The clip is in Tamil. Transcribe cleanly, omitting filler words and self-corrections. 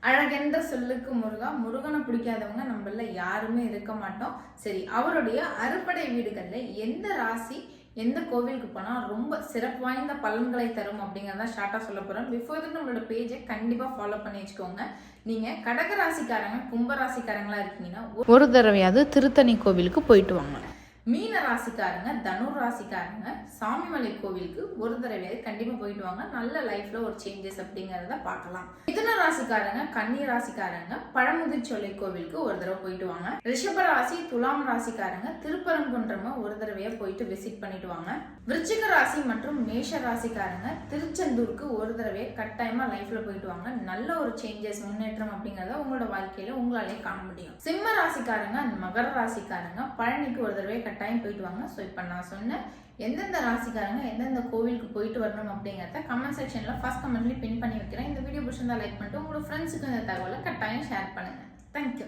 அழகென்ற சொல்லுக்கு முருகா. முருகனை பிடிக்காதவங்க நம்மள யாருமே இருக்க மாட்டோம். சரி, அவருடைய அறுபடை வீடுகள்ல எந்த ராசி எந்த கோவிலுக்கு போனால் ரொம்ப சிறப்பு வாய்ந்த பலன்களை தரும் அப்படிங்கிறத ஷார்ட்டாக சொல்ல போகிறேன். பிஃபோர் தட் நம்மளோட பேஜை கண்டிப்பாக ஃபாலோ பண்ணி வச்சுக்கோங்க. நீங்கள் கடக ராசிக்காரங்க கும்ப ராசிக்காரங்களா இருக்கீங்கன்னா ஒரு தடவையாவது திருத்தணி கோவிலுக்கு போயிட்டு வாங்க. மீன ராசிக்காரங்க தனுர் ராசிக்காரங்க சாமிமலை கோவிலுக்கு ஒரு தடவையாவது கண்டிப்பா போயிட்டு வாங்க. நல்ல லைஃப்ல ஒரு சேஞ்சஸ் அப்படிங்கறத பார்க்கலாம். மிதுன ராசிக்காரங்க கன்னி ராசிக்காரங்க பழமுதிர்ச்சோலை கோவிலுக்கு ஒரு தடவை போயிட்டு வாங்க. ரிஷப ராசி துலாம் ராசிக்காரங்க திருப்பரங்குன்றம ஒரு தடவையா போயிட்டு விசிட் பண்ணிட்டு வாங்க. விருச்சிக ராசி மற்றும் மேஷ ராசிக்காரங்க திருச்செந்தூருக்கு ஒரு தடவையா கட்டாயமா லைஃப்ல போயிட்டு வாங்க. நல்ல ஒரு சேஞ்சஸ் முன்னேற்றம் அப்படிங்கறத உங்களோட வாழ்க்கையில உங்களாலே காண முடியும். சிம்ம ராசிக்காரங்க மகர ராசிக்காரங்க பழனிக்கு ஒரு தடவை கட்டாயம் போயிட்டு வாங்க. ஸோ இப்போ நான் சொன்ன எந்தெந்த ராசிக்காரங்க எந்தெந்த கோவிலுக்கு போயிட்டு வரணும் அப்படிங்கிறத கமெண்ட் செக்ஷன்ல ஃபர்ஸ்ட் கமெண்ட்லயும் பின் பண்ணி வைக்கிறேன். இந்த வீடியோ பிடிச்சிருந்தா லைக் பண்ணிட்டு உங்களோட ஃப்ரெண்ட்ஸுக்கு இந்த தகவலை கட்டாயம் ஷேர் பண்ணுங்க. தேங்க்யூ.